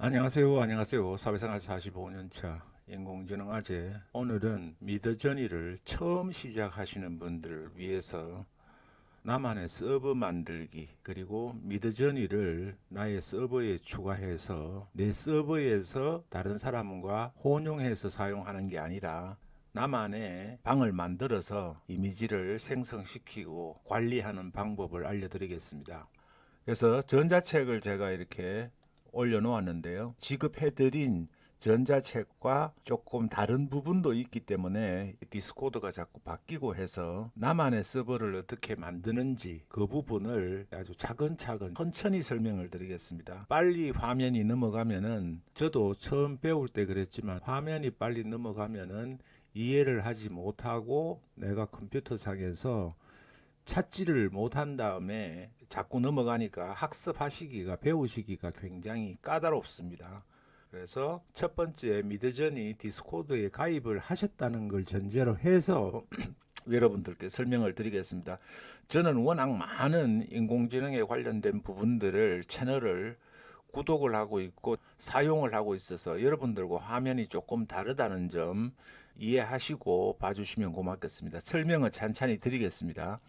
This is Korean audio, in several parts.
안녕하세요. 사회생활 45년차 인공지능 아재. 오늘은 미드저니를 처음 시작하시는 분들을 위해서 나만의 서버 만들기, 그리고 미드저니를 나의 서버에 추가해서 내 서버에서 다른 사람과 혼용해서 사용하는 게 아니라 나만의 방을 만들어서 이미지를 생성시키고 관리하는 방법을 알려드리겠습니다. 그래서 전자책을 제가 이렇게 올려놓았는데요. 지급해드린 전자책과 조금 다른 부분도 있기 때문에 디스코드가 자꾸 바뀌고 해서 나만의 서버를 어떻게 만드는지 그 부분을 아주 차근차근 천천히 설명을 드리겠습니다. 빨리 화면이 넘어가면은, 저도 처음 배울 때 그랬지만 화면이 빨리 넘어가면은 이해를 하지 못하고 내가 컴퓨터상에서 찾지를 못한 다음에 자꾸 넘어가니까 학습하시기가, 배우시기가 굉장히 까다롭습니다. 그래서 첫 번째, 미드저니 디스코드에 가입을 하셨다는 걸 전제로 해서 여러분들께 설명을 드리겠습니다. 저는 워낙 많은 인공지능에 관련된 부분들을, 채널을 구독을 하고 있고 사용을 하고 있어서 여러분들과 화면이 조금 다르다는 점 이해하시고 봐주시면 고맙겠습니다. 설명을 찬찬히 드리겠습니다.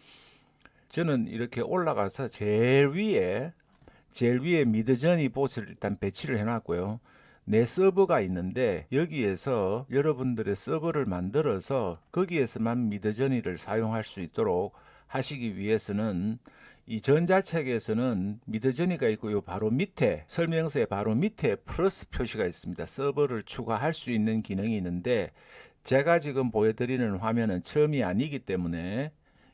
저는 이렇게 올라가서 제일 위에 미드저니 봇을 일단 배치를 해놨고요. 내 서버가 있는데 여기에서 여러분들의 서버를 만들어서 거기에서만 미드저니를 사용할 수 있도록 하시기 위해서는, 이 전자책에서는 미드저니가 있고요. 바로 밑에, 설명서의 바로 밑에 플러스 표시가 있습니다. 서버를 추가할 수 있는 기능이 있는데, 제가 지금 보여드리는 화면은 처음이 아니기 때문에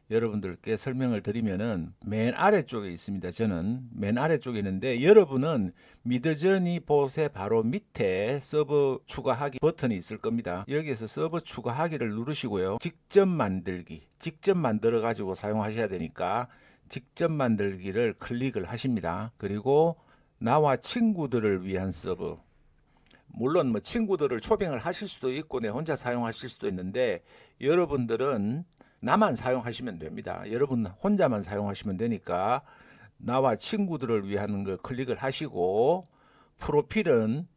여러분들께 설명을 드리면은 맨 아래쪽에 있습니다. 저는 맨 아래쪽에 있는데, 여러분은 미드저니 봇의 바로 밑에 서버 추가하기 버튼이 있을 겁니다. 여기에서 서버 추가하기를 누르시고요. 직접 만들어 가지고 사용하셔야 되니까 직접 만들기를 클릭을 하십니다. 그리고 나와 친구들을 위한 서버, 물론 뭐 친구들을 초빙을 하실 수도 있고 내 혼자 사용하실 수도 있는데, 여러분들은 나만 사용하시면 됩니다. 여러분 혼자만 사용하시면 되니까 나와 친구들을 위한 걸 클릭을 하시고, 프로필은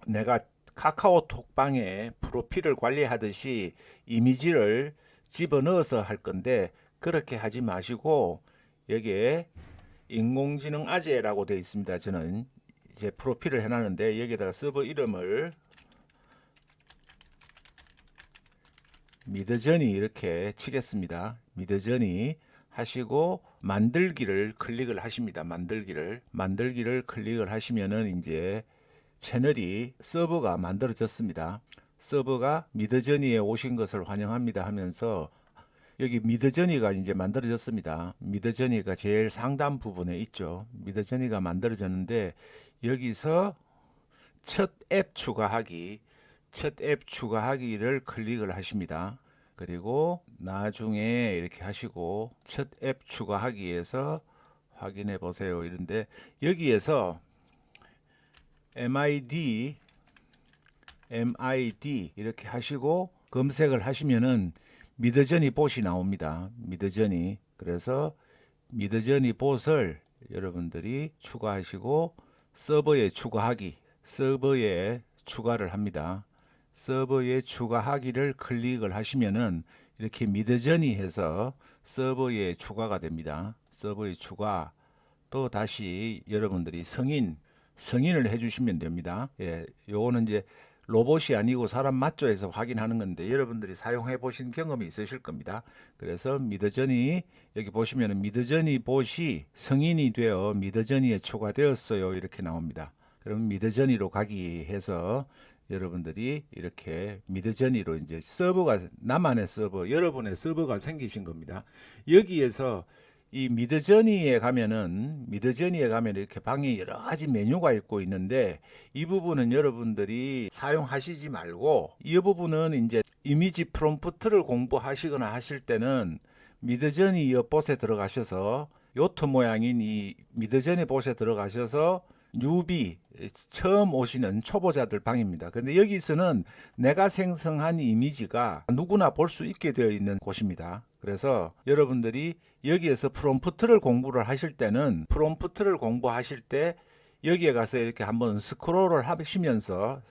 내가 카카오톡방에 프로필을 관리하듯이 이미지를 집어넣어서 할 건데, 그렇게 하지 마시고 여기에 인공지능 아재라고 되어 있습니다. 저는 이제 프로필을 해놨는데 여기다가 서버 이름을 미드저니 이렇게 치겠습니다. 미드저니 하시고 만들기를 클릭을 하십니다. 만들기를 클릭을 하시면은 이제 채널이, 서버가 만들어졌습니다. 서버가 미드저니에 오신 것을 환영합니다 하면서 여기 미드저니가 이제 만들어졌습니다. 미드저니가 제일 상단 부분에 있죠. 미드저니가 만들어졌는데, 여기서 첫 앱 추가하기를 클릭을 하십니다. 그리고 나중에 이렇게 하시고 첫 앱 추가하기에서 확인해 보세요. 이런데 여기에서 MID 이렇게 하시고 검색을 하시면은 미드저니 봇이 나옵니다. 미드저니. 그래서 미드저니 봇을 여러분들이 추가하시고 서버에 추가를 합니다. 서버에 추가하기를 클릭을 하시면은 이렇게 미드저니 해서 서버에 추가가 됩니다. 서버에 추가. 또 다시 여러분들이 성인을 해주시면 됩니다. 예, 요거는 이제 로봇이 아니고 사람 맞죠 해서 확인하는 건데, 여러분들이 사용해 보신 경험이 있으실 겁니다. 그래서 미드저니, 여기 보시면은 미드저니 봇이 성인이 되어 미드저니에 추가되었어요 이렇게 나옵니다. 그럼 미드저니로 가기 해서 여러분들이 이렇게 미드저니로 이제 서버가, 나만의 서버, 여러분의 서버가 생기신 겁니다. 여기에서 이 미드저니에 가면은 이렇게 방에 여러 가지 메뉴가 있고 있는데, 이 부분은 여러분들이 사용하시지 말고, 이 부분은 이제 이미지 프롬프트를 공부하시거나 하실 때는 미드저니 봇에 들어가셔서, 요트 모양인 이 미드저니 봇에 들어가셔서 뉴비, 처음 오시는 초보자들 방입니다. 근데 여기서는 내가 생성한 이미지가 누구나 볼 수 있게 되어 있는 곳입니다. 그래서 여러분들이 여기에서 프롬프트를 공부하실 때 여기에 가서 이렇게 한번 스크롤을 하시면서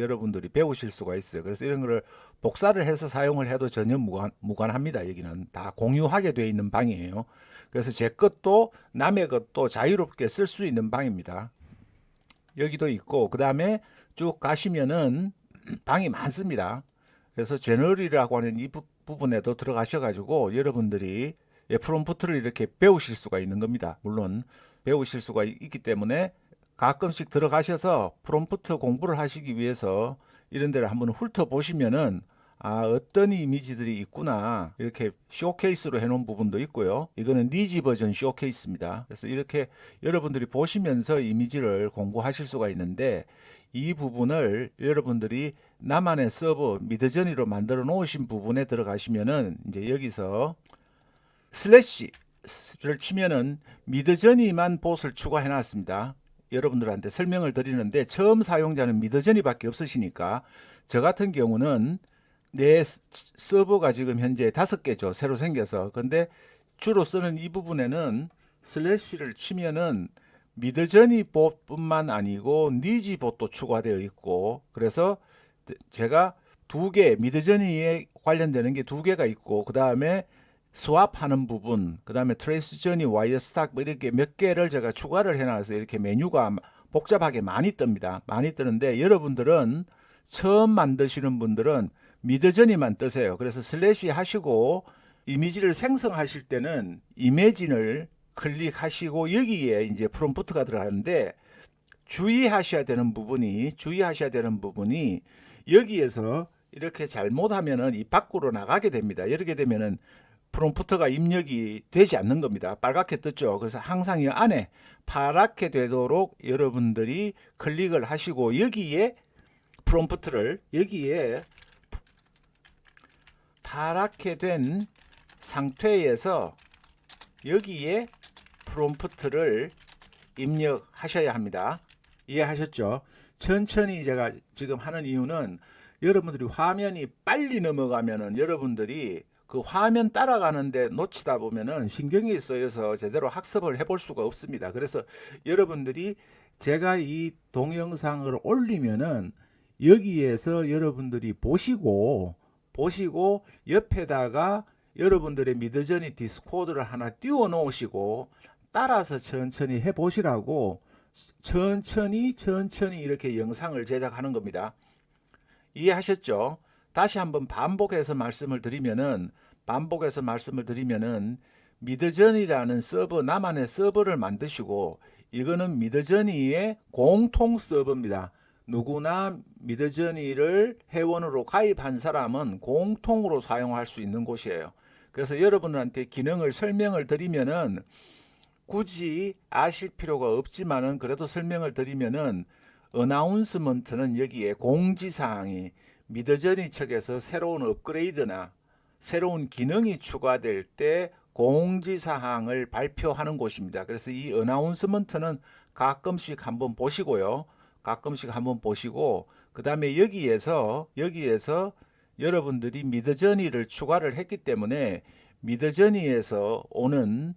여러분들이 배우실 수가 있어요. 그래서 이런 거를 복사를 해서 사용을 해도 전혀 무관합니다. 여기는 다 공유하게 되어 있는 방이에요. 그래서 제 것도 남의 것도 자유롭게 쓸 수 있는 방입니다. 여기도 있고, 그 다음에 쭉 가시면은 방이 많습니다. 그래서 제너럴이라고 하는 이 부분에도 들어가셔가지고 여러분들이 프롬프트를 이렇게 배우실 수가 있는 겁니다. 물론 배우실 수가 있기 때문에 가끔씩 들어가셔서 프롬프트 공부를 하시기 위해서 이런 데를 한번 훑어보시면은 어떤 이미지들이 있구나, 이렇게 쇼케이스로 해놓은 부분도 있고요. 이거는 니지 버전 쇼케이스입니다. 그래서 이렇게 여러분들이 보시면서 이미지를 공부하실 수가 있는데, 이 부분을 여러분들이 나만의 서버 미드저니로 만들어 놓으신 부분에 들어가시면은 이제 여기서 슬래시를 치면은 미드저니만 봇을 추가해 놨습니다. 여러분들한테 설명을 드리는데 처음 사용자는 미드저니밖에 없으시니까, 저 같은 경우는 내 서버가 지금 현재 5개죠. 새로 생겨서. 근데 주로 쓰는 이 부분에는 슬래시를 치면은 미드저니 봇뿐만 아니고 니지 봇도 추가되어 있고, 그래서 제가 미드저니에 관련되는 게 2개가 있고, 그 다음에 스왑하는 부분, 그 다음에 트레이스 저니, 와이어 스탁 뭐 이렇게 몇 개를 제가 추가를 해놔서 이렇게 메뉴가 복잡하게 많이 뜹니다. 많이 뜨는데 여러분들은 처음 만드시는 분들은 미드저니만 뜨세요. 그래서 슬래시 하시고 이미지를 생성하실 때는 이미진을 클릭하시고 여기에 이제 프롬프트가 들어가는데, 주의하셔야 되는 부분이 여기에서 이렇게 잘못하면은 이 밖으로 나가게 됩니다. 이렇게 되면은 프롬프트가 입력이 되지 않는 겁니다. 빨갛게 떴죠. 그래서 항상 이 안에 파랗게 되도록 여러분들이 클릭을 하시고, 여기에 파랗게 된 상태에서 여기에 프롬프트를 입력하셔야 합니다. 이해하셨죠? 천천히 제가 지금 하는 이유는 여러분들이 화면이 빨리 넘어가면은 여러분들이 그 화면 따라가는데 놓치다 보면은 신경이 쓰여서 제대로 학습을 해볼 수가 없습니다. 그래서 여러분들이 제가 이 동영상을 올리면은 여기에서 여러분들이 보시고 옆에다가 여러분들의 미드저니 디스코드를 하나 띄워 놓으시고 따라서 천천히 해 보시라고 천천히 이렇게 영상을 제작하는 겁니다. 이해하셨죠? 다시 한번 반복해서 말씀을 드리면은 미드저니라는 서버, 나만의 서버를 만드시고, 이거는 미드저니의 공통 서버입니다. 누구나 미드저니를 회원으로 가입한 사람은 공통으로 사용할 수 있는 곳이에요. 그래서 여러분한테 기능을 설명을 드리면은 굳이 아실 필요가 없지만은 그래도 설명을 드리면은, 어나운스먼트는 여기에 공지사항이 미드저니 측에서 새로운 업그레이드나 새로운 기능이 추가될 때 공지사항을 발표하는 곳입니다. 그래서 이 어나운스먼트는 가끔씩 한번 보시고요. 그 다음에 여기에서 여러분들이 미드저니를 추가를 했기 때문에 미드저니에서 오는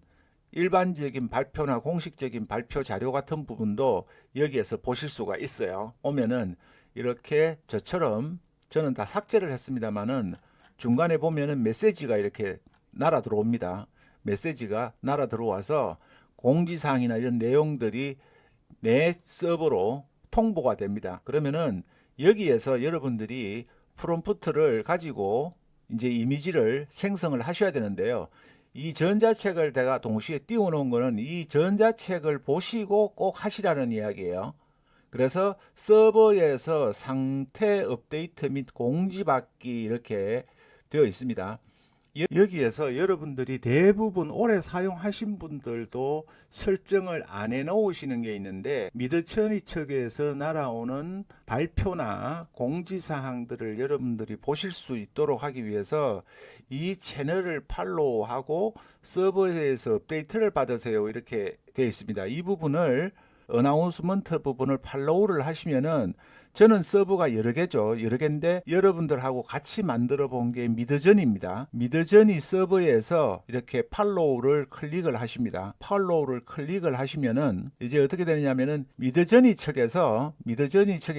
일반적인 발표나 공식적인 발표 자료 같은 부분도 여기에서 보실 수가 있어요. 오면은 이렇게 저처럼, 저는 다 삭제를 했습니다만은 중간에 보면은 메시지가 이렇게 날아 들어옵니다. 메시지가 날아 들어와서 공지사항이나 이런 내용들이 내 서버로 통보가 됩니다. 그러면은 여기에서 여러분들이 프롬프트를 가지고 이제 이미지를 생성을 하셔야 되는데요. 이 전자책을 제가 동시에 띄워 놓은 거는 이 전자책을 보시고 꼭 하시라는 이야기예요. 그래서 서버에서 상태 업데이트 및 공지받기 이렇게 되어 있습니다. 여기에서 여러분들이 대부분 오래 사용하신 분들도 설정을 안 해 놓으시는 게 있는데, 미드저니 측에서 날아오는 발표나 공지사항들을 여러분들이 보실 수 있도록 하기 위해서 이 채널을 팔로우하고 서버에서 업데이트를 받으세요 이렇게 되어 있습니다. 이 부분을 어나운스먼트 부분을 팔로우를 하시면은 저는 서버가 여러 개죠. 여러 개인데 여러분들하고 같이 만들어 본 게 미더저니입니다. 미더저니 서버에서 이렇게 팔로우를 클릭을 하십니다. 팔로우를 클릭을 하시면은 이제 어떻게 되느냐면은 미더저니 측에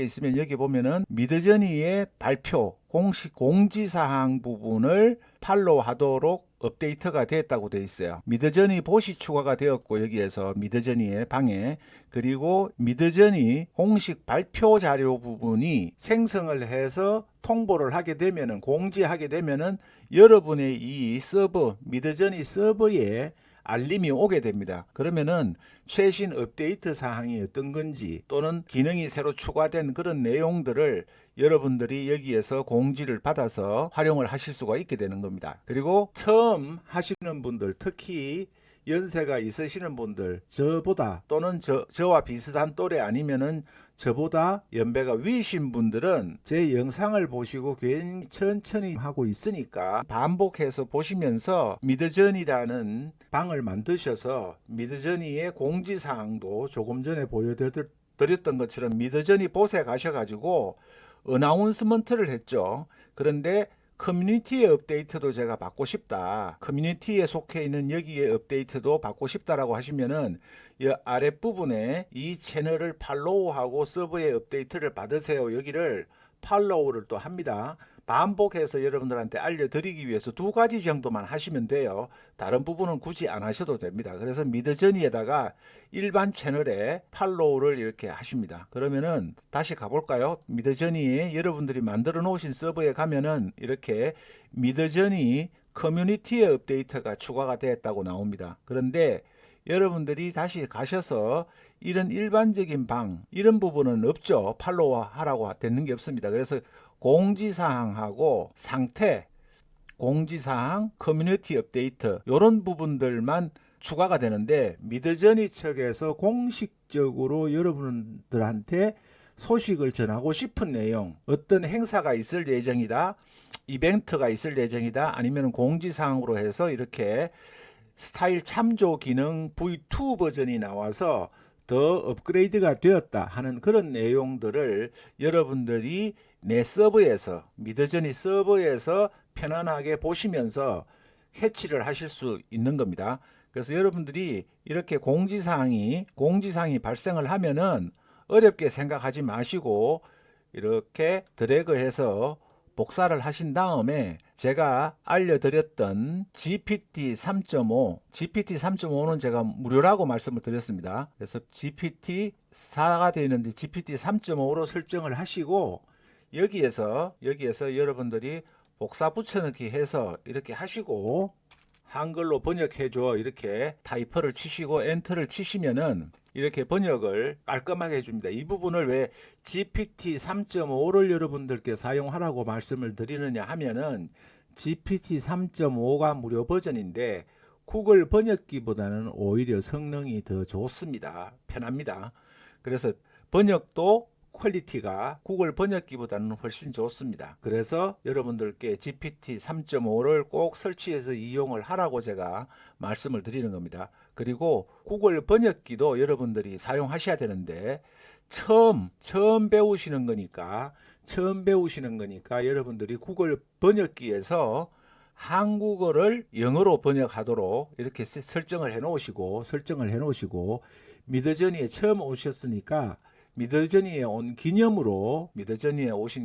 있으면 여기 보면은 미더저니의 발표 공식 공지사항 부분을 팔로우 하도록 업데이트가 됐다고 되어 있어요. 미더저니 봇이 추가가 되었고 여기에서 미더저니의 방에 그리고 미더저니 공식 발표 자료 부분이 생성을 해서 통보를 하게 되면은 공지하게 되면은 여러분의 이 서버 미더저니 서버에 알림이 오게 됩니다. 그러면은 최신 업데이트 사항이 어떤 건지 또는 기능이 새로 추가된 그런 내용들을 여러분들이 여기에서 공지를 받아서 활용을 하실 수가 있게 되는 겁니다. 그리고 처음 하시는 분들, 특히 연세가 있으시는 분들, 저보다 또는 저와 비슷한 또래 아니면은 저보다 연배가 위신 분들은 제 영상을 보시고 괜히 천천히 하고 있으니까 반복해서 보시면서 미더저니라는 방을 만드셔서 미더저니의 공지사항도 조금 전에 보여드렸던 것처럼 미더저니 봇에 가셔가지고 어나운스먼트를 했죠. 그런데 커뮤니티의 업데이트도 제가 받고 싶다. 커뮤니티에 속해 있는 여기에 업데이트도 받고 싶다라고 하시면은 이 아랫부분에 이 채널을 팔로우하고 서버의 업데이트를 받으세요. 여기를 팔로우를 또 합니다. 반복해서 여러분들한테 알려드리기 위해서 두 가지 정도만 하시면 돼요. 다른 부분은 굳이 안 하셔도 됩니다. 그래서 미더저니에다가 일반 채널에 팔로우를 이렇게 하십니다. 그러면은 다시 가볼까요? 미더저니에 여러분들이 만들어 놓으신 서버에 가면은 이렇게 미더저니 커뮤니티의 업데이트가 추가가 됐다고 나옵니다. 그런데 여러분들이 다시 가셔서 이런 일반적인 방 이런 부분은 없죠. 팔로우 하라고 되는 게 없습니다. 그래서 공지사항하고 상태, 공지사항, 커뮤니티 업데이트 이런 부분들만 추가가 되는데 미더저니 측에서 공식적으로 여러분들한테 소식을 전하고 싶은 내용, 어떤 행사가 있을 예정이다, 이벤트가 있을 예정이다, 아니면 공지사항으로 해서 이렇게 스타일 참조 기능 V2 버전이 나와서 더 업그레이드가 되었다 하는 그런 내용들을 여러분들이 내 서버에서 미더저니 서버에서 편안하게 보시면서 캐치를 하실 수 있는 겁니다. 그래서 여러분들이 이렇게 공지사항이 발생을 하면은 어렵게 생각하지 마시고 이렇게 드래그해서 복사를 하신 다음에 제가 알려드렸던 GPT 3.5는 제가 무료라고 말씀을 드렸습니다. 그래서 GPT 4가 되어 있는데 GPT 3.5로 설정을 하시고 여기에서 여러분들이 복사 붙여넣기 해서 이렇게 하시고 한글로 번역해줘 이렇게 타이퍼를 치시고 엔터를 치시면은 이렇게 번역을 깔끔하게 해줍니다. 이 부분을 왜 GPT 3.5를 여러분들께 사용하라고 말씀을 드리느냐 하면은 GPT 3.5가 무료 버전인데 구글 번역기보다는 오히려 성능이 더 좋습니다. 편합니다. 그래서 번역도 퀄리티가 구글 번역기보다는 훨씬 좋습니다. 그래서 여러분들께 GPT 3.5를 꼭 설치해서 이용을 하라고 제가 말씀을 드리는 겁니다. 그리고 구글 번역기도 여러분들이 사용하셔야 되는데 처음 배우시는 거니까 여러분들이 구글 번역기에서 한국어를 영어로 번역하도록 이렇게 설정을 해 놓으시고 미더저니에 처음 오셨으니까 미더저니에 오신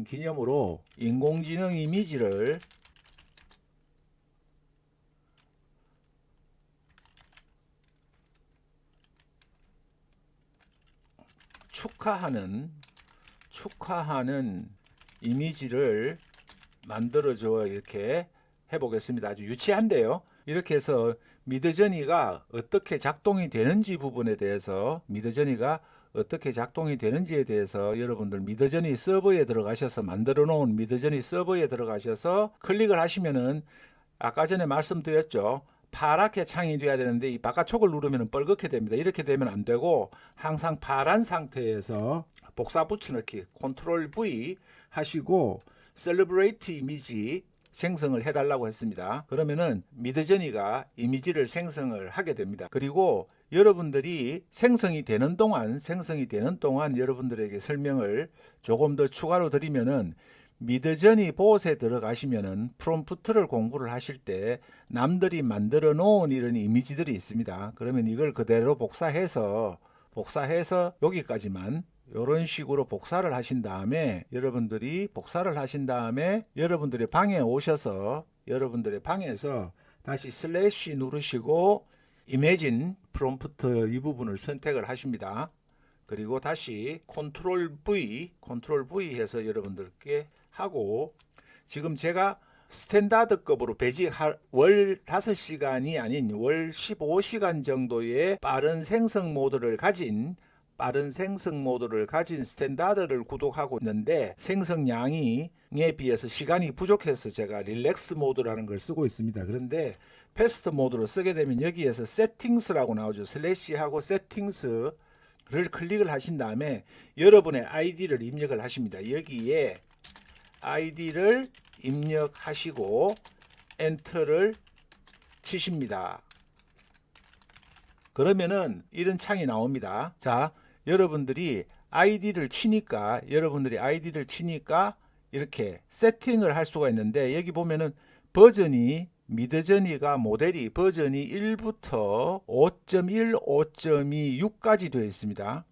기념으로 인공지능 이미지를 축하하는 이미지를 만들어줘 이렇게 해보겠습니다. 아주 유치한데요. 이렇게 해서 미더저니가 어떻게 작동이 되는지 부분에 대해서 여러분들 미더저니 서버에 들어가셔서 만들어 놓은 미더저니 서버에 들어가셔서 클릭을 하시면은 아까 전에 말씀드렸죠. 파랗게 창이 돼야 되는데 이 바깥쪽을 누르면 빨갛게 됩니다. 이렇게 되면 안 되고 항상 파란 상태에서 복사 붙여넣기 컨트롤 V 하시고 셀러브레이트 이미지 생성을 해달라고 했습니다. 그러면은 미드저니가 이미지를 생성을 하게 됩니다. 그리고 여러분들이 생성이 되는 동안 여러분들에게 설명을 조금 더 추가로 드리면은, 미드저니 봇에 들어가시면은 프롬프트를 공부를 하실 때 남들이 만들어 놓은 이런 이미지들이 있습니다. 그러면 이걸 그대로 복사해서 여기까지만 이런 식으로 복사를 하신 다음에 여러분들의 방에 오셔서 여러분들의 방에서 다시 슬래시 누르시고 이미진 프롬프트 이 부분을 선택을 하십니다. 그리고 다시 컨트롤 V 해서 여러분들께 하고, 지금 제가 스탠다드급으로 배직 월 5시간이 아닌 월 15시간 정도의 빠른 생성 모드를 가진 스탠다드를 구독하고 있는데, 생성량에 비해서 시간이 부족해서 제가 릴렉스 모드라는 걸 쓰고 있습니다. 그런데 패스트 모드로 쓰게 되면 여기에서 세팅스라고 나오죠. 슬래시하고 세팅스를 클릭을 하신 다음에 여러분의 아이디를 입력을 하십니다. 여기에 아이디를 입력하시고 엔터를 치십니다. 그러면은 이런 창이 나옵니다. 자, 여러분들이 아이디를 치니까 이렇게 세팅을 할 수가 있는데, 여기 보면은 미드저니가 모델이 버전이 1부터 5.1, 5.2, 6까지 되어 있습니다.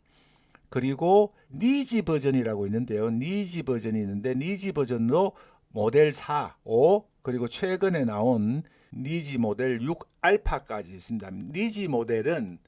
그리고 니지 버전이라고 있는데요. 니지 버전도 모델 4, 5, 그리고 최근에 나온 니지 모델 6 알파까지 있습니다. 니지 모델은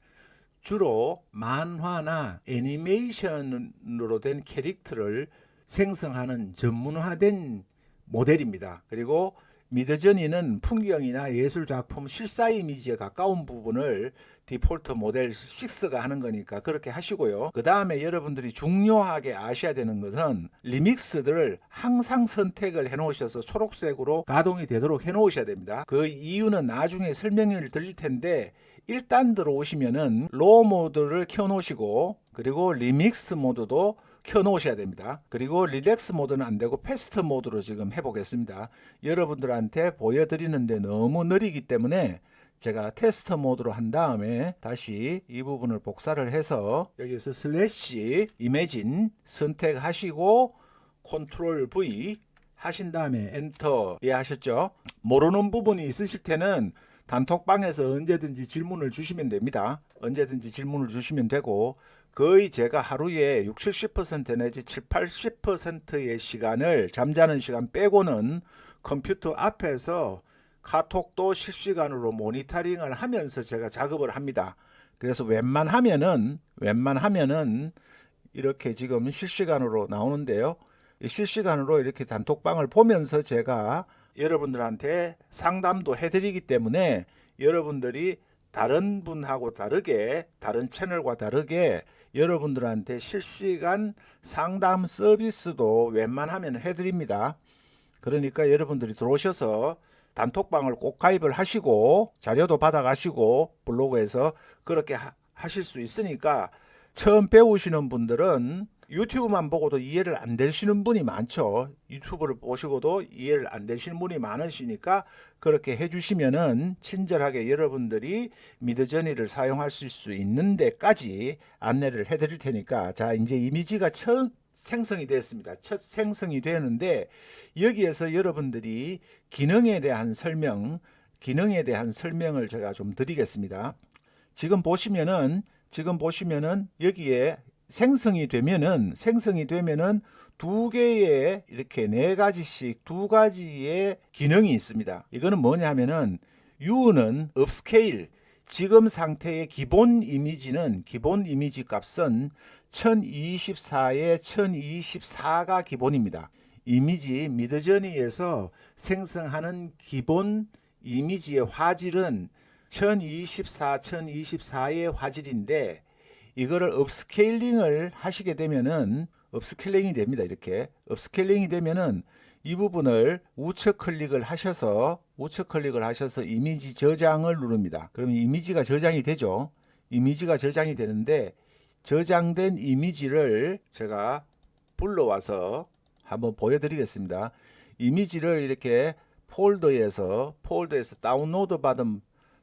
주로 만화나 애니메이션으로 된 캐릭터를 생성하는 전문화된 모델입니다. 그리고 미드저니는 풍경이나 예술 작품, 실사 이미지에 가까운 부분을 디폴트 모델 6가 하는 거니까 그렇게 하시고요. 그 다음에 여러분들이 중요하게 아셔야 되는 것은 리믹스들을 항상 선택을 해 놓으셔서 초록색으로 가동이 되도록 해 놓으셔야 됩니다. 그 이유는 나중에 설명을 드릴 텐데, 일단 들어오시면은 로우 모드를 켜 놓으시고, 그리고 리믹스 모드도 켜 놓으셔야 됩니다. 그리고 릴렉스 모드는 안 되고 패스트 모드로 지금 해보겠습니다. 여러분들한테 보여드리는데 너무 느리기 때문에 제가 테스트 모드로 한 다음에 다시 이 부분을 복사를 해서 여기서 슬래시 이미진 선택하시고 컨트롤 V 하신 다음에 엔터. 예, 하셨죠? 모르는 부분이 있으실 때는 단톡방에서 언제든지 질문을 주시면 됩니다. 언제든지 질문을 주시면 되고, 거의 제가 하루에 60, 70% 내지 7, 80%의 시간을, 잠자는 시간 빼고는 컴퓨터 앞에서 카톡도 실시간으로 모니터링을 하면서 제가 작업을 합니다. 그래서 웬만하면은 이렇게 지금 실시간으로 나오는데요. 실시간으로 이렇게 단톡방을 보면서 제가 여러분들한테 상담도 해드리기 때문에, 여러분들이 다른 분하고 다르게, 다른 채널과 다르게 여러분들한테 실시간 상담 서비스도 웬만하면 해드립니다. 그러니까 여러분들이 들어오셔서 단톡방을 꼭 가입을 하시고 자료도 받아가시고 블로그에서 그렇게 하실 수 있으니까, 처음 배우시는 분들은 유튜브만 보고도 이해를 안 되시는 분이 많죠. 유튜브를 보시고도 이해를 안 되시는 분이 많으시니까 그렇게 해주시면은 친절하게 여러분들이 미드저니를 사용할 수 있는 데까지 안내를 해드릴 테니까. 자, 이제 이미지가 첫 생성이 됐습니다. 첫 생성이 되는데, 여기에서 여러분들이 기능에 대한 설명을 제가 좀 드리겠습니다. 지금 보시면은 여기에 생성이 되면은 두 개의, 이렇게 네 가지씩 두 가지의 기능이 있습니다. 이거는 뭐냐 하면은, U는 업스케일, 지금 상태의 기본 이미지 값은 1024에 1024가 기본입니다. 이미지 미드저니에서 생성하는 기본 이미지의 화질은 1024, 1024의 화질인데, 이거를 업스케일링을 하시게 되면은 업스케일링이 됩니다. 이렇게 업스케일링이 되면은 이 부분을 우측 클릭을 하셔서 이미지 저장을 누릅니다. 그러면 이미지가 저장이 되죠. 이미지가 저장이 되는데, 저장된 이미지를 제가 불러와서 한번 보여드리겠습니다. 이미지를 이렇게 폴더에서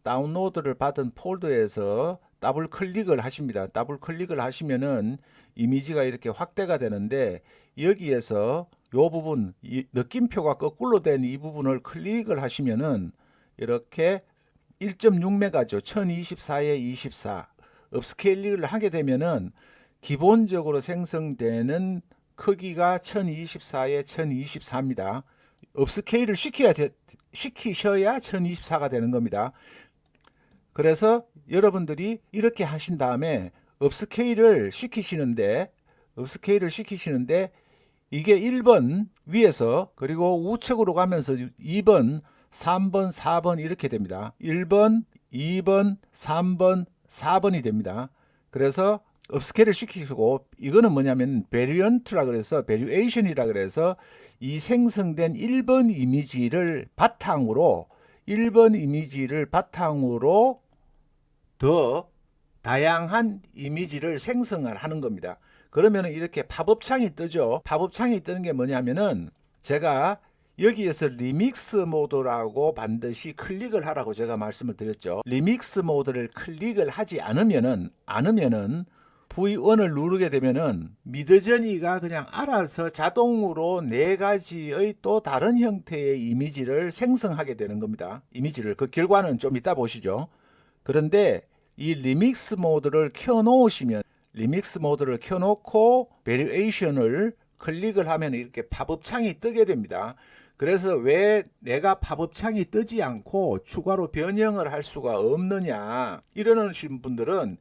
다운로드를 받은 폴더에서 더블 클릭을 하십니다. 더블 클릭을 하시면은 이미지가 이렇게 확대가 되는데, 여기에서 요 부분, 이 느낌표가 거꾸로 된 이 부분을 클릭을 하시면은 이렇게 1.6메가죠. 1024에 24. 업스케일링을 하게 되면은 기본적으로 생성되는 크기가 1024에 1024입니다. 업스케일을 시키셔야 1024가 되는 겁니다. 그래서 여러분들이 이렇게 하신 다음에 업스케일을 시키시는데 이게 1번 위에서, 그리고 우측으로 가면서 2번, 3번, 4번 이렇게 됩니다. 1번, 2번, 3번, 4번이 됩니다. 그래서 업스케일을 시키시고, 이거는 뭐냐면 베리언트라 그래서, 베리에이션이라 그래서 이 생성된 1번 이미지를 바탕으로 더 다양한 이미지를 생성을 하는 겁니다. 그러면 이렇게 팝업창이 뜨죠. 팝업창이 뜨는 게 뭐냐면은, 제가 여기에서 리믹스 모드라고 반드시 클릭을 하라고 제가 말씀을 드렸죠. 리믹스 모드를 클릭을 하지 않으면은 V1을 누르게 되면은 미드저니가 그냥 알아서 자동으로 4가지의 또 다른 형태의 이미지를 생성하게 되는 겁니다. 그 결과는 좀 이따 보시죠. 그런데 이 리믹스 모드를 켜놓고 베리에이션을 클릭을 하면 이렇게 팝업창이 뜨게 됩니다. 그래서 왜 내가 팝업창이 뜨지 않고 추가로 변형을 할 수가 없느냐 이러시는 분들은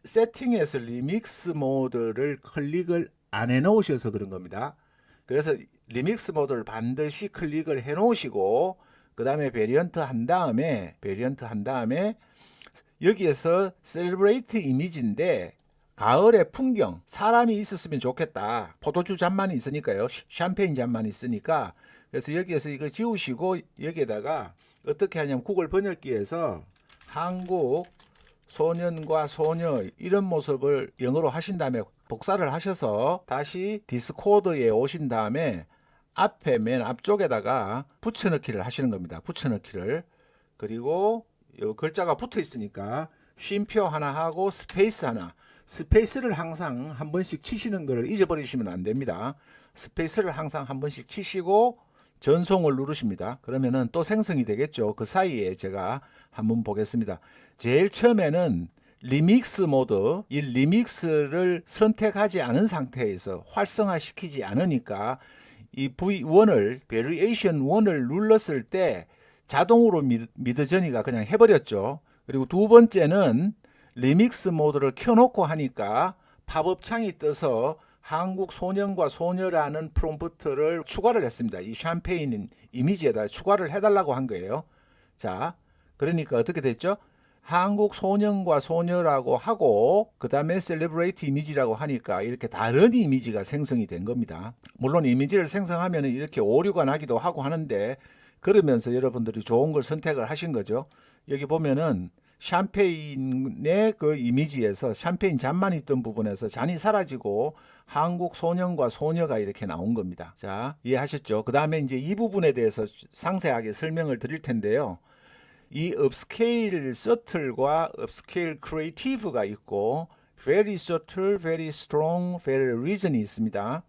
세팅에서 리믹스 모드를 클릭을 안 해 놓으셔서 그런 겁니다. 그래서 리믹스 모드를 반드시 클릭을 해 놓으시고, 그 다음에 베리언트 한 다음에 여기에서 셀러브레이트 이미지인데, 가을의 풍경, 사람이 있었으면 좋겠다. 포도주 잔만이 있으니까요. 샴페인 잔만이 있으니까. 그래서 여기에서 이거 지우시고, 여기에다가 어떻게 하냐면 구글 번역기에서 한국 소년과 소녀 이런 모습을 영어로 하신 다음에 복사를 하셔서 다시 디스코드에 오신 다음에 앞에 맨 앞쪽에다가 붙여넣기를 하시는 겁니다. 붙여넣기를. 그리고 요 글자가 붙어 있으니까 쉼표 하나 하고 스페이스 하나. 스페이스를 항상 한 번씩 치시는 것을 잊어버리시면 안 됩니다. 스페이스를 항상 한 번씩 치시고 전송을 누르십니다. 그러면은 또 생성이 되겠죠. 그 사이에 제가 한번 보겠습니다. 제일 처음에는 리믹스 모드, 이 리믹스를 선택하지 않은 상태에서 활성화시키지 않으니까 이 V1을, 베리에이션 1을 눌렀을 때 자동으로 미드저니가 그냥 해버렸죠. 그리고 두 번째는 리믹스 모드를 켜놓고 하니까 팝업창이 떠서 한국 소년과 소녀라는 프롬프트를 추가를 했습니다. 이 샴페인 이미지에다 추가를 해달라고 한 거예요. 자, 그러니까 어떻게 됐죠? 한국 소년과 소녀라고 하고 그 다음에 셀레브레이트 이미지라고 하니까 이렇게 다른 이미지가 생성이 된 겁니다. 물론 이미지를 생성하면 이렇게 오류가 나기도 하고 하는데, 그러면서 여러분들이 좋은 걸 선택을 하신 거죠. 여기 보면은 샴페인의 그 이미지에서 샴페인 잔만 있던 부분에서 잔이 사라지고 한국 소년과 소녀가 이렇게 나온 겁니다. 자, 이해하셨죠? 그 다음에 이제 이 부분에 대해서 상세하게 설명을 드릴 텐데요. 이 업스케일 서틀과 업스케일 크리에이티브가 있고 very subtle, very strong, very reason이 있습니다.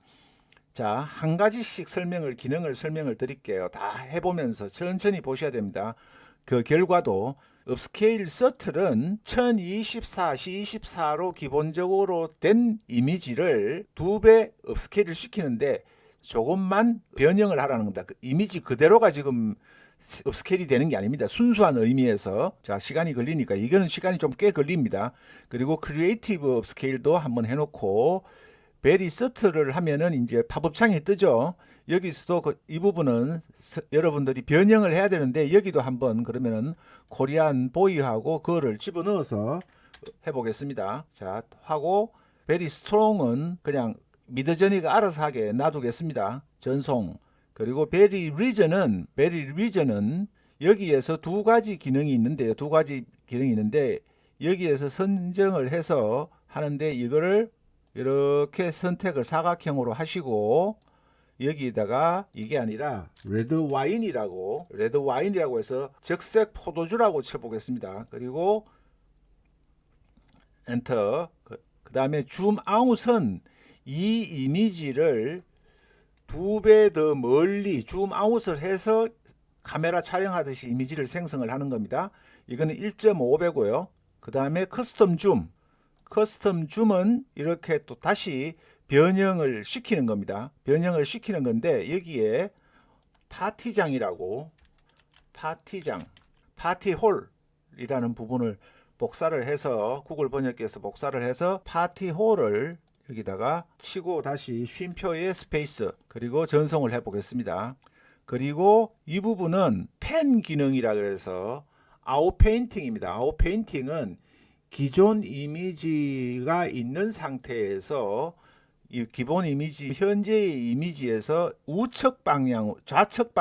자, 한 가지씩 기능을 설명을 드릴게요. 다 해보면서 천천히 보셔야 됩니다. 그 결과도 업스케일 서틀은 1024x24로 기본적으로 된 이미지를 2배 업스케일을 시키는데 조금만 변형을 하라는 겁니다. 그 이미지 그대로가 지금 업스케일이 되는 게 아닙니다. 순수한 의미에서. 자, 시간이 걸리니까 이거는 시간이 좀 꽤 걸립니다. 그리고 크리에이티브 업스케일도 한번 해놓고 베리 서틀을 하면은 이제 팝업창이 뜨죠. 여기서도 이 부분은 여러분들이 변형을 해야 되는데 여기도 한번 그러면은 코리안 보이하고 그거를 집어넣어서 해보겠습니다. 자, 하고 베리 스트롱은 그냥 미드저니가 알아서 하게 놔두겠습니다. 전송. 그리고 베리 리전은 여기에서 두 가지 기능이 있는데 여기에서 선정을 해서 하는데 이거를 이렇게 선택을 사각형으로 하시고 여기다가 이게 아니라 레드 와인이라고 해서 적색 포도주라고 쳐보겠습니다. 그리고 엔터. 그 다음에 줌 아웃은 이 이미지를 2배 더 멀리 줌 아웃을 해서 카메라 촬영하듯이 이미지를 생성을 하는 겁니다. 이거는 1.5배고요. 그 다음에 커스텀 줌은 이렇게 또 다시 변형을 시키는 겁니다. 변형을 시키는 건데 여기에 파티장이라고 파티홀이라는 부분을 복사를 해서 구글 번역기에서 복사를 해서 파티홀을 여기다가 치고 다시 쉼표의 스페이스 그리고 전송을 해 보겠습니다. 그리고 이 부분은 펜 기능이라 그래서 아웃페인팅입니다. 아웃페인팅은 기존 이미지가 있는 상태에서 이 기본 이미지 현재의 이미지에서 좌측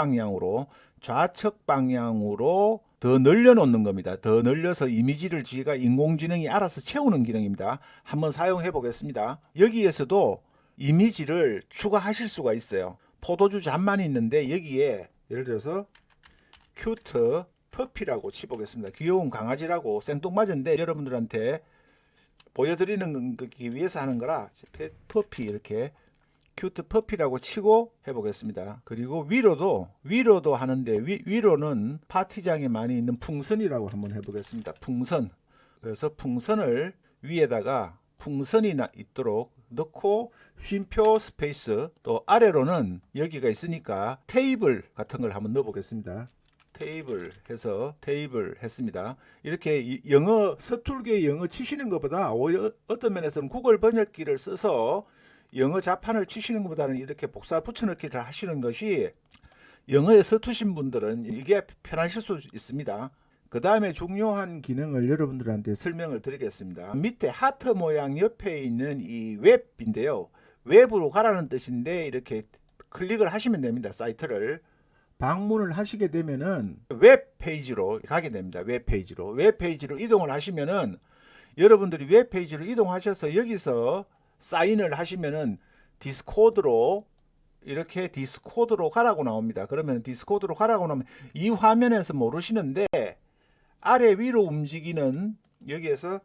방향으로 더 늘려 놓는 겁니다. 더 늘려서 이미지를 지가 인공지능이 알아서 채우는 기능입니다. 한번 사용해 보겠습니다. 여기에서도 이미지를 추가하실 수가 있어요. 포도주 잔만 있는데 여기에 예를 들어서 큐트 퍼피라고 치보겠습니다. 귀여운 강아지라고 생뚱맞은데 여러분들한테 보여드리는 거기 위해서 하는 거라 퍼피 이렇게 큐트 퍼피라고 치고 해보겠습니다. 그리고 위로도 하는데 위로는 파티장에 많이 있는 풍선이라고 한번 해보겠습니다. 풍선. 그래서 풍선을 위에다가 풍선이 있도록 넣고 쉼표 스페이스 또 아래로는 여기가 있으니까 테이블 같은 걸 한번 넣어 보겠습니다. 테이블 해서 테이블 했습니다. 이렇게 서툴게 영어 치시는 것보다 오히려 어떤 면에서는 구글 번역기를 써서 영어 자판을 치시는 것보다는 이렇게 복사 붙여넣기를 하시는 것이 영어에 서투신 분들은 이게 편하실 수 있습니다. 그 다음에 중요한 기능을 여러분들한테 설명을 드리겠습니다. 밑에 하트 모양 옆에 있는 이 웹인데요. 웹으로 가라는 뜻인데 이렇게 클릭을 하시면 됩니다. 사이트를 방문을 하시게 되면은 웹페이지로 가게 됩니다. 웹페이지로 이동을 하시면은 여러분들이 웹페이지로 이동하셔서 여기서 사인을 하시면은 디스코드로 가라고 나옵니다. 그러면 디스코드로 가라고 나오면 이 화면에서 모르시는데 아래 위로 움직이는 여기에서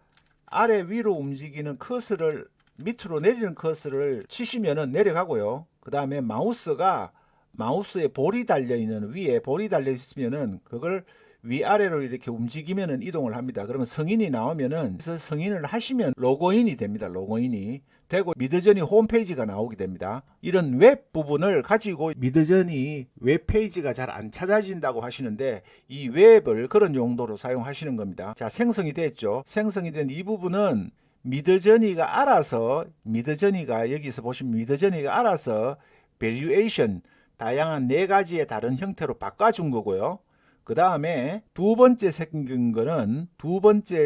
아래 위로 움직이는 커서를 밑으로 내리는 커서를 치시면은 내려가고요. 그 다음에 마우스에 볼이 달려 있는 위에 볼이 달려 있으면은 그걸 위아래로 이렇게 움직이면은 이동을 합니다. 그러면 성인이 나오면은 성인을 하시면 로그인이 됩니다. 로그인이 되고 미드저니 홈페이지가 나오게 됩니다. 이런 웹 부분을 가지고 미드저니 웹페이지가 잘 안 찾아진다고 하시는데 이 웹을 그런 용도로 사용하시는 겁니다. 자, 생성이 됐죠. 생성이 된 이 부분은 미드저니가 여기서 보시면 미드저니가 알아서 베리에이션 다양한 4가지의 다른 형태로 바꿔준 거고요. 그 다음에 두 번째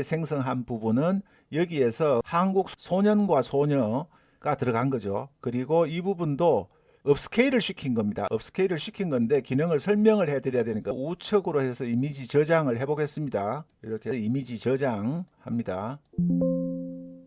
생성한 부분은 여기에서 한국 소년과 소녀가 들어간 거죠. 그리고 이 부분도 업스케일을 시킨 겁니다. 업스케일을 시킨 건데 기능을 설명을 해드려야 되니까 우측으로 해서 이미지 저장을 해보겠습니다. 이렇게 이미지 저장합니다.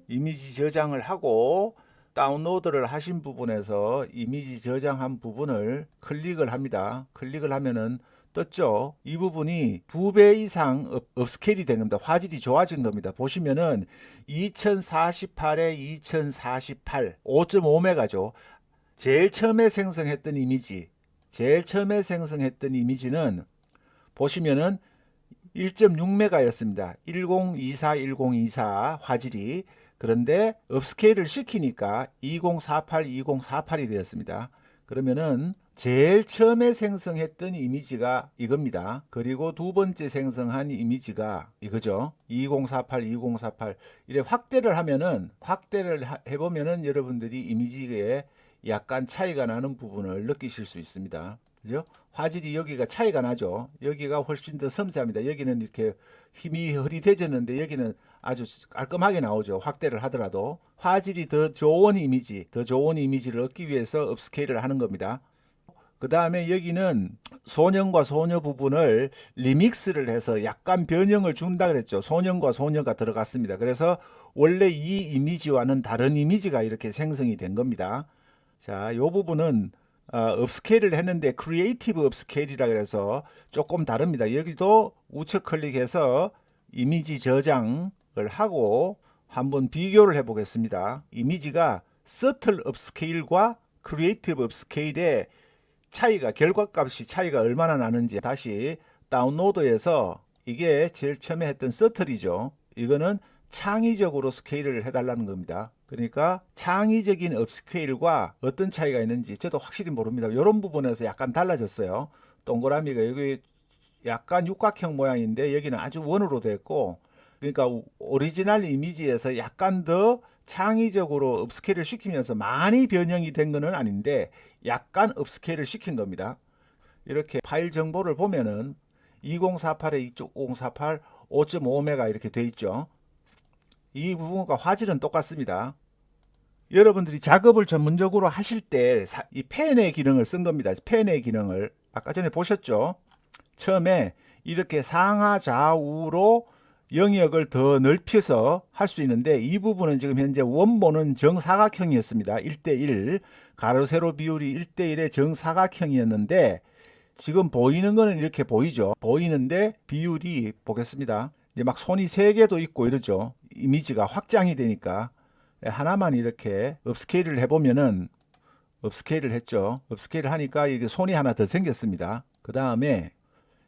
이미지 저장을 하고 다운로드를 하신 부분에서 이미지 저장한 부분을 클릭을 합니다. 클릭을 하면은 떴죠. 이 부분이 2배 이상 업스케일이 된 겁니다. 화질이 좋아진 겁니다. 보시면은 2048에 2048 5.5메가죠. 제일 처음에 생성했던 이미지는 보시면은 1.6메가였습니다. 1024 화질이. 그런데 업스케일을 시키니까 2048이 되었습니다. 그러면은 제일 처음에 생성했던 이미지가 이겁니다. 그리고 두 번째 생성한 이미지가 이거죠. 2048 이래 확대를 해보면은 여러분들이 이미지에 약간 차이가 나는 부분을 느끼실 수 있습니다. 그죠? 화질이 여기가 차이가 나죠. 여기가 훨씬 더 섬세합니다. 여기는 이렇게 힘이 흐릿해졌는데 여기는 아주 깔끔하게 나오죠. 확대를 하더라도 화질이 더 좋은 이미지를 얻기 위해서 업스케일을 하는 겁니다. 그 다음에 여기는 소년과 소녀 부분을 리믹스를 해서 약간 변형을 준다 그랬죠. 소년과 소녀가 들어갔습니다. 그래서 원래 이 이미지와는 다른 이미지가 이렇게 생성이 된 겁니다. 자, 이 부분은 업스케일을 했는데 크리에이티브 업스케일이라 그래서 조금 다릅니다. 여기도 우측 클릭해서 이미지 저장을 하고 한번 비교를 해 보겠습니다. 이미지가 서틀 업스케일과 크리에이티브 업스케일의 차이가, 결과값이 차이가 얼마나 나는지 다시 다운로드해서, 이게 제일 처음에 했던 서틀이죠. 이거는 창의적으로 스케일을 해달라는 겁니다. 그러니까 창의적인 업스케일과 어떤 차이가 있는지 저도 확실히 모릅니다. 이런 부분에서 약간 달라졌어요. 동그라미가 여기 약간 육각형 모양인데 여기는 아주 원으로 됐고, 그러니까 오리지널 이미지에서 약간 더 창의적으로 업스케일을 시키면서 많이 변형이 된 것은 아닌데 약간 업스케일을 시킨 겁니다. 이렇게 파일 정보를 보면은 2048에 2048 5.5메가 이렇게 돼 있죠. 이 부분과 화질은 똑같습니다. 여러분들이 작업을 전문적으로 하실 때 이 펜의 기능을 쓴 겁니다. 펜의 기능을 아까 전에 보셨죠? 처음에 이렇게 상하 좌우로 영역을 더 넓혀서 할 수 있는데, 이 부분은 지금 현재 원본은 정사각형이었습니다. 1대1 가로 세로 비율이 1대1의 정사각형이었는데 지금 보이는 거는 이렇게 보이죠. 보이는데 비율이 보겠습니다. 이제 막 손이 3개도 있고 이러죠. 이미지가 확장이 되니까 하나만 이렇게 업스케일을 해보면은, 업스케일을 했죠. 업스케일을 하니까 이게 손이 하나 더 생겼습니다. 그 다음에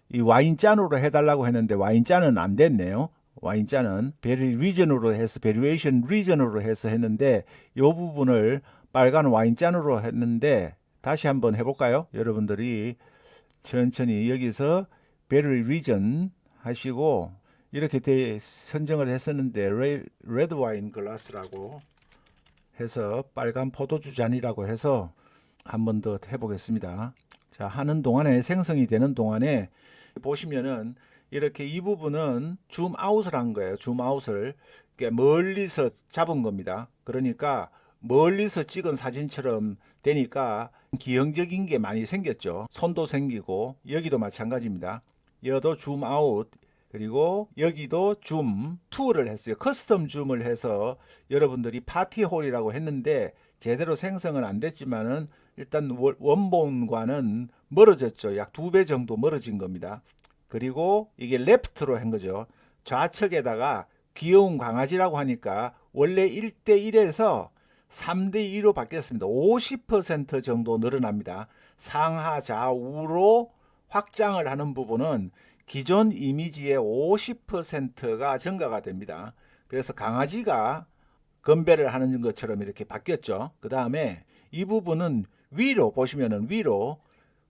이 Y자로 해달라고 했는데 Y자는 안 됐네요. Y자는 Vary Region으로 해서 Variation Region으로 해서 했는데 이 부분을 빨간 Y자로 했는데, 다시 한번 해볼까요? 여러분들이 천천히 여기서 Vary Region 하시고 이렇게 선정을 했었는데 레드 와인 글라스라고 해서 빨간 포도주 잔이라고 해서 한 번 더 해보겠습니다. 자, 하는 동안에, 생성이 되는 동안에 보시면은 이렇게 이 부분은 줌 아웃을 한 거예요. 줌 아웃을 멀리서 잡은 겁니다. 그러니까 멀리서 찍은 사진처럼 되니까 기형적인 게 많이 생겼죠. 손도 생기고, 여기도 마찬가지입니다. 여기도 줌 아웃, 그리고 여기도 줌 2를 했어요. 커스텀 줌을 해서 여러분들이 파티홀이라고 했는데 제대로 생성은 안 됐지만은 일단 원본과는 멀어졌죠. 약 2배 정도 멀어진 겁니다. 그리고 이게 레프트로 한 거죠. 좌측에다가 귀여운 강아지라고 하니까 원래 1대1에서 3대2로 바뀌었습니다. 50% 정도 늘어납니다. 상하 좌우로 확장을 하는 부분은 기존 이미지의 50%가 증가가 됩니다. 그래서 강아지가 건배를 하는 것처럼 이렇게 바뀌었죠. 그 다음에 이 부분은 위로 보시면은, 위로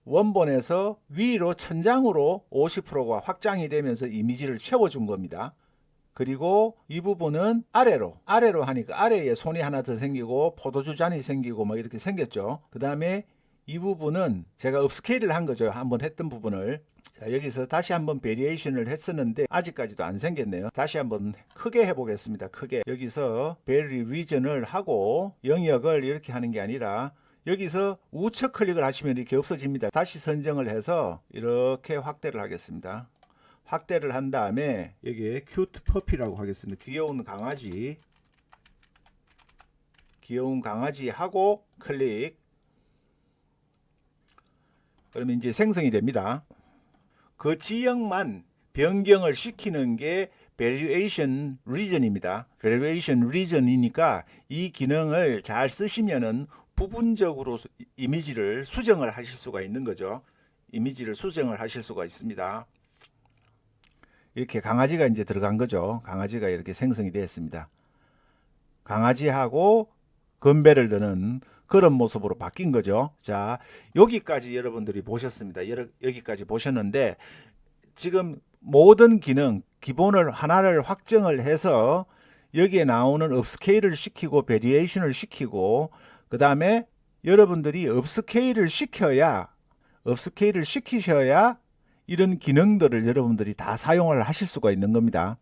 원본에서 위로 천장으로 50%가 확장이 되면서 이미지를 채워준 겁니다. 그리고 이 부분은 아래로 하니까 아래에 손이 하나 더 생기고 포도주 잔이 생기고 뭐 이렇게 생겼죠. 그 다음에 이 부분은 제가 업스케일을 한 거죠. 한번 했던 부분을. 자, 여기서 다시 한번 베리에이션을 했었는데 아직까지도 안 생겼네요. 다시 한번 크게 해보겠습니다. 크게. 여기서 베리 리전을 하고 영역을 이렇게 하는 게 아니라 여기서 우측 클릭을 하시면 이렇게 없어집니다. 다시 선정을 해서 이렇게 확대를 하겠습니다. 확대를 한 다음에 여기에 큐트 퍼피라고 하겠습니다. 귀여운 강아지 하고 클릭. 그러면 이제 생성이 됩니다. 그 지역만 변경을 시키는 게 Variation Region입니다. Variation Region이니까 이 기능을 잘 쓰시면은 부분적으로 이미지를 수정을 하실 수가 있는 거죠. 이미지를 수정을 하실 수가 있습니다. 이렇게 강아지가 이제 들어간 거죠. 강아지가 이렇게 생성이 되었습니다. 강아지하고 건배를 드는 그런 모습으로 바뀐 거죠. 자, 여기까지 여러분들이 보셨습니다. 여기까지 보셨는데 지금 모든 기능 기본을 하나를 확정을 해서 여기에 나오는 업스케일을 시키고 베리에이션을 시키고, 그 다음에 여러분들이 업스케일을 시키셔야 이런 기능들을 여러분들이 다 사용을 하실 수가 있는 겁니다.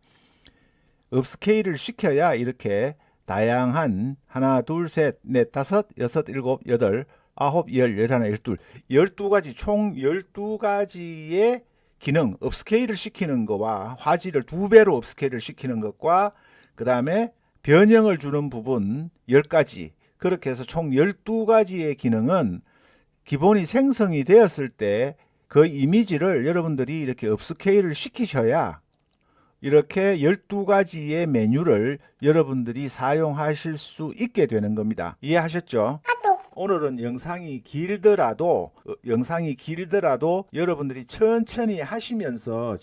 업스케일을 시켜야 이렇게 다양한 하나, 둘, 셋, 넷, 다섯, 여섯, 일곱, 여덟, 아홉, 열, 열하나, 열둘, 12가지, 총 12가지의 기능, 업스케일을 시키는 것과 화질을 2배로 업스케일을 시키는 것과 그 다음에 변형을 주는 부분 10가지, 그렇게 해서 총 12가지의 기능은 기본이 생성이 되었을 때 그 이미지를 여러분들이 이렇게 업스케일을 시키셔야 이렇게 12가지의 메뉴를 여러분들이 사용하실 수 있게 되는 겁니다. 이해하셨죠? 오늘은 영상이 길더라도 여러분들이 천천히 하시면서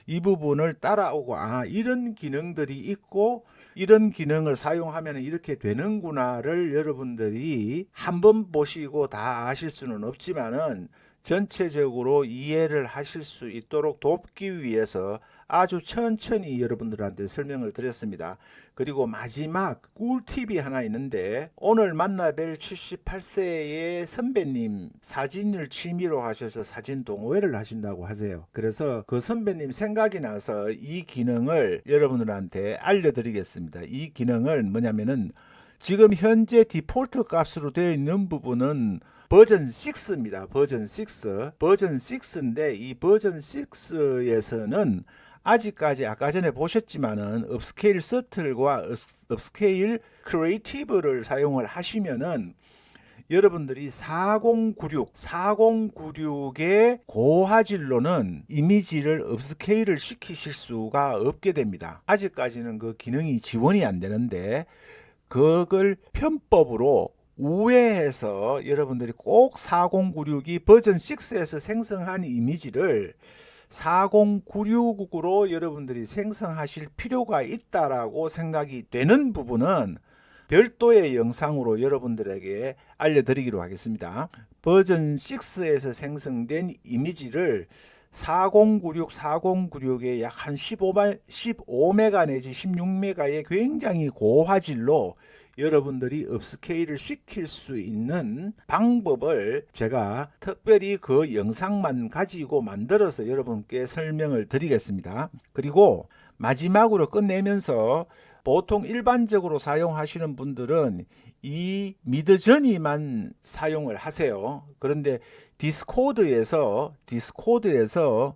이 부분을 따라오고, 이런 기능들이 있고 이런 기능을 사용하면 이렇게 되는구나를 여러분들이 한번 보시고 다 아실 수는 없지만은 전체적으로 이해를 하실 수 있도록 돕기 위해서 아주 천천히 여러분들한테 설명을 드렸습니다. 그리고 마지막 꿀팁이 하나 있는데, 오늘 만나뵐 78세의 선배님 사진을 취미로 하셔서 사진 동호회를 하신다고 하세요. 그래서 그 선배님 생각이 나서 이 기능을 여러분들한테 알려드리겠습니다. 이 기능은 뭐냐면은, 지금 현재 디폴트 값으로 되어 있는 부분은 버전 6입니다. 버전 6인데 이 버전 6에서는 아직까지 아까 전에 보셨지만은 업스케일 서틀과 업스케일 크리에이티브를 사용을 하시면은 여러분들이 4096의 고화질로는 이미지를 업스케일을 시키실 수가 없게 됩니다. 아직까지는 그 기능이 지원이 안 되는데, 그걸 편법으로 우회해서 여러분들이 꼭 4096이 버전 6에서 생성한 이미지를 4096으로 여러분들이 생성하실 필요가 있다라고 생각이 되는 부분은 별도의 영상으로 여러분들에게 알려드리기로 하겠습니다. 버전 6에서 생성된 이미지를 4096에 약 한 15메가 내지 16메가의 굉장히 고화질로 여러분들이 업스케일을 시킬 수 있는 방법을 제가 특별히 그 영상만 가지고 만들어서 여러분께 설명을 드리겠습니다. 그리고 마지막으로 끝내면서, 보통 일반적으로 사용하시는 분들은 이 미드저니만 사용을 하세요. 그런데 디스코드에서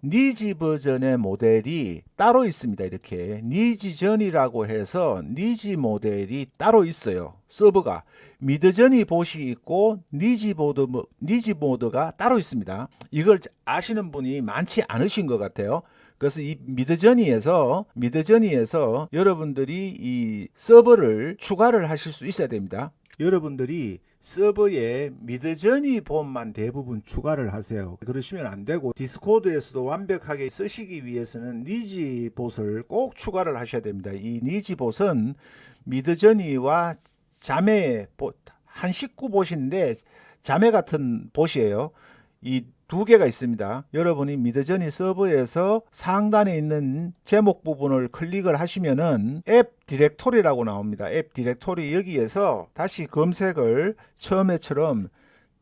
니지 버전의 모델이 따로 있습니다. 이렇게 니지전이라고 해서 니지 모델이 따로 있어요. 서버가 미드저니 봇이 있고 니지 모드가 따로 있습니다. 이걸 아시는 분이 많지 않으신 것 같아요. 그래서 이 미드저니에서 여러분들이 이 서버를 추가를 하실 수 있어야 됩니다. 여러분들이 서버에 미드저니 봇만 대부분 추가를 하세요. 그러시면 안 되고, 디스코드에서도 완벽하게 쓰시기 위해서는 니지 봇을 꼭 추가를 하셔야 됩니다. 이 니지 봇은 미드저니와 자매 봇, 한 19봇인데 자매 같은 봇이에요. 이 두 개가 있습니다. 여러분이 미드저니 서버에서 상단에 있는 제목 부분을 클릭을 하시면은 앱 디렉토리라고 나옵니다. 앱 디렉토리, 여기에서 다시 검색을 처음에처럼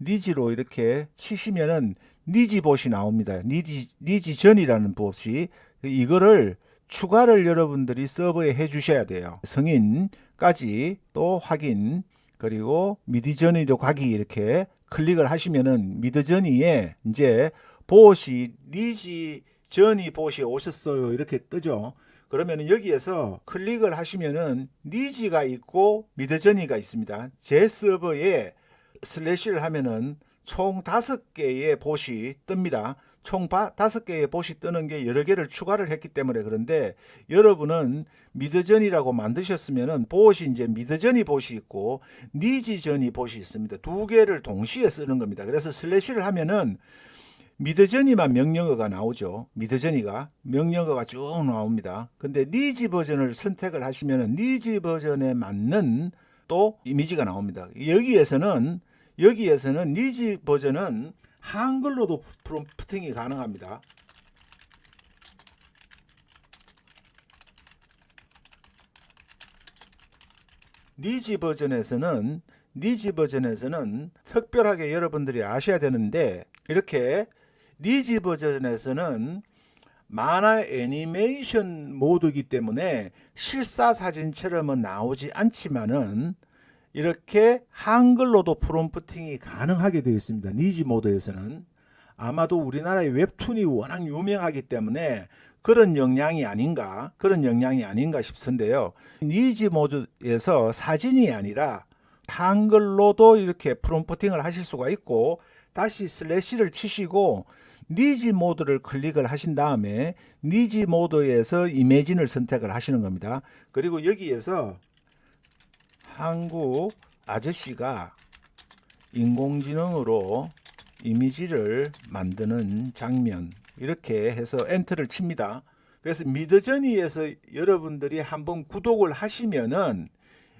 니지로 이렇게 치시면은 니지봇이 나옵니다. 니지전이라는 봇이, 이거를 추가를 여러분들이 서버에 해 주셔야 돼요. 성인까지 또 확인, 그리고 미드저니로 가기 이렇게 클릭을 하시면은 미드저니에 이제 봇이 니지저니 봇이 오셨어요 이렇게 뜨죠. 그러면은 여기에서 클릭을 하시면은 니지가 있고 미드저니가 있습니다. 제 서버에 슬래시를 하면은 총 5개의 봇이 뜹니다. 총 5개의 봇이 뜨는 게 여러 개를 추가를 했기 때문에 그런데, 여러분은 미드저니라고 만드셨으면은 봇이 이제 미드저니 봇이 있고 니지저니 봇이 있습니다. 두 개를 동시에 쓰는 겁니다. 그래서 슬래시를 하면은 미드저니만 명령어가 나오죠. 미드저니가 명령어가 쭉 나옵니다. 근데 니지 버전을 선택을 하시면은 니지 버전에 맞는 또 이미지가 나옵니다. 여기에서는 니지 버전은 한글로도 프롬프팅이 가능합니다. 니지 버전에서는 특별하게 여러분들이 아셔야 되는데, 이렇게 니지 버전에서는 만화 애니메이션 모드이기 때문에 실사 사진처럼은 나오지 않지만은 이렇게 한글로도 프롬프팅이 가능하게 되어 있습니다. 니지 모드에서는. 아마도 우리나라의 웹툰이 워낙 유명하기 때문에 그런 영향이 아닌가 싶은데요. 니지 모드에서 사진이 아니라 한글로도 이렇게 프롬프팅을 하실 수가 있고, 다시 슬래시를 치시고 니지 모드를 클릭을 하신 다음에 니지 모드에서 이미진을 선택을 하시는 겁니다. 그리고 여기에서 한국 아저씨가 인공지능으로 이미지를 만드는 장면, 이렇게 해서 엔터를 칩니다. 그래서 미드저니에서 여러분들이 한번 구독을 하시면은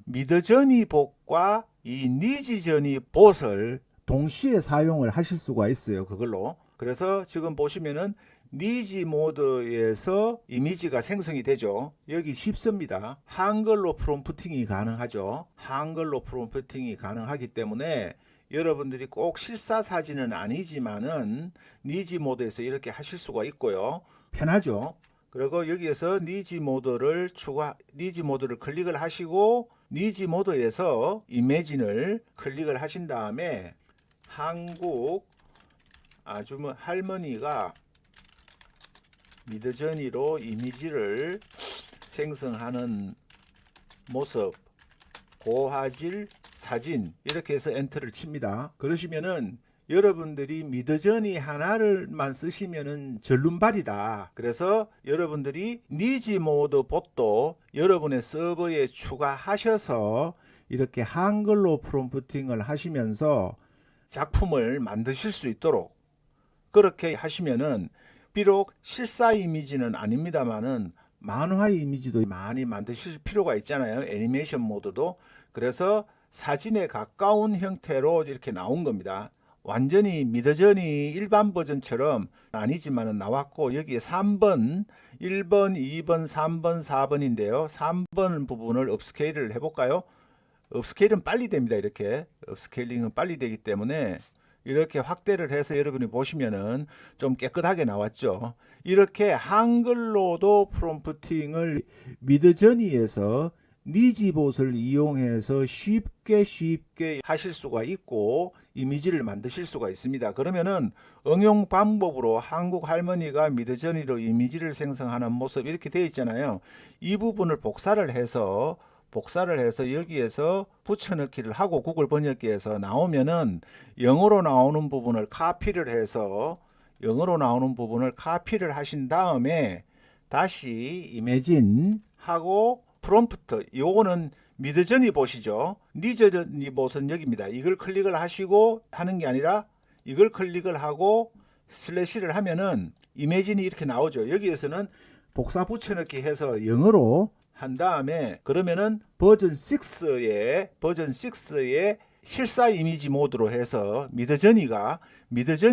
미드저니 봇과 이 니지저니 봇을 동시에 사용을 하실 수가 있어요. 그걸로. 그래서 지금 보시면은 니지 모드에서 이미지가 생성이 되죠. 여기 쉽습니다. 한글로 프롬프팅이 가능하죠. 한글로 프롬프팅이 가능하기 때문에 여러분들이 꼭 실사 사진은 아니지만은 니지 모드에서 이렇게 하실 수가 있고요. 편하죠. 그리고 여기에서 니지 모드를 클릭을 하시고 니지 모드에서 이미진을 클릭을 하신 다음에 한국 할머니가 미드저니로 이미지를 생성하는 모습, 고화질 사진, 이렇게 해서 엔터를 칩니다. 그러시면은 여러분들이 미드저니 하나를만 쓰시면은 절름발이다. 그래서 여러분들이 니지 모드 봇도 여러분의 서버에 추가하셔서 이렇게 한글로 프롬프팅을 하시면서 작품을 만드실 수 있도록 그렇게 하시면은, 비록 실사 이미지는 아닙니다만은 만화 이미지도 많이 만드실 필요가 있잖아요. 애니메이션 모드도. 그래서 사진에 가까운 형태로 이렇게 나온 겁니다. 완전히 미드저니 일반 버전처럼 아니지만은 나왔고, 여기에 3번, 1번, 2번, 3번, 4번인데요. 3번 부분을 업스케일을 해볼까요? 업스케일은 빨리 됩니다. 이렇게 업스케일링은 빨리 되기 때문에 이렇게 확대를 해서 여러분이 보시면은 좀 깨끗하게 나왔죠. 이렇게 한글로도 프롬프팅을 미드저니에서 니지봇을 이용해서 쉽게 하실 수가 있고 이미지를 만드실 수가 있습니다. 그러면은 응용 방법으로 한국 할머니가 미드저니로 이미지를 생성하는 모습 이렇게 되어 있잖아요. 이 부분을 복사를 해서 여기에서 붙여넣기를 하고 구글 번역기에서 나오면은 영어로 나오는 부분을 카피를 하신 다음에 다시 이미진 하고 프롬프트, 요거는 미드저니 봇이죠. 니저니 봇은 여기입니다. 이걸 클릭을 하시고 하는 게 아니라 이걸 클릭을 하고 슬래시를 하면은 이미진이 이렇게 나오죠. 여기에서는 복사 붙여넣기 해서 영어로 한 다음에 그러면은 버전 6의 실사 이미지 모드로 해서 미드저니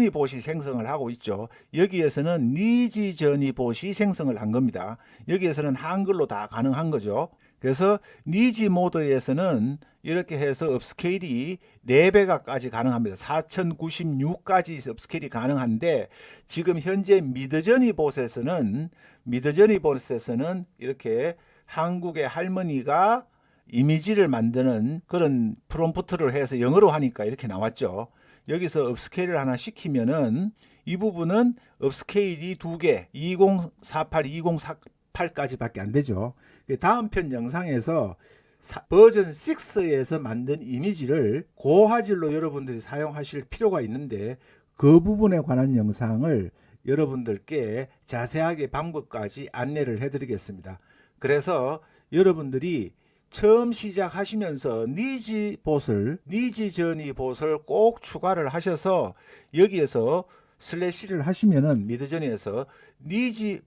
봇이 생성을 하고 있죠. 여기에서는 니지저니 봇이 생성을 한 겁니다. 여기에서는 한글로 다 가능한 거죠. 그래서 니지 모드에서는 이렇게 해서 업스케일이 4배가까지 가능합니다. 4096까지 업스케일이 가능한데, 지금 현재 미드저니 봇에서는 이렇게 한국의 할머니가 이미지를 만드는 그런 프롬프트를 해서 영어로 하니까 이렇게 나왔죠. 여기서 업스케일을 하나 시키면은 이 부분은 업스케일이 2개, 2048, 2048까지 밖에 안 되죠. 다음 편 영상에서 버전 6에서 만든 이미지를 고화질로 여러분들이 사용하실 필요가 있는데, 그 부분에 관한 영상을 여러분들께 자세하게 방법까지 안내를 해드리겠습니다. 그래서 여러분들이 처음 시작하시면서 니지저니 봇을 꼭 추가를 하셔서 여기에서 슬래시를 하시면은 미드저니에서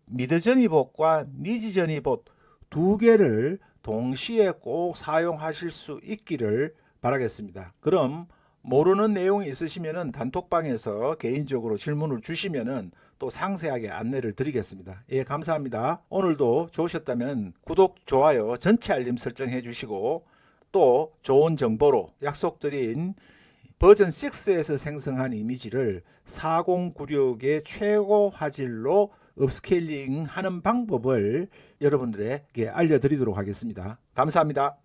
미드저니 봇과 니지저니 봇 2개를 동시에 꼭 사용하실 수 있기를 바라겠습니다. 그럼 모르는 내용이 있으시면은 단톡방에서 개인적으로 질문을 주시면은 또 상세하게 안내를 드리겠습니다. 예, 감사합니다. 오늘도 좋으셨다면 구독, 좋아요, 전체 알림 설정해 주시고, 또 좋은 정보로 약속드린 버전 6에서 생성한 이미지를 4096의 최고 화질로 업스케일링 하는 방법을 여러분들에게 알려드리도록 하겠습니다. 감사합니다.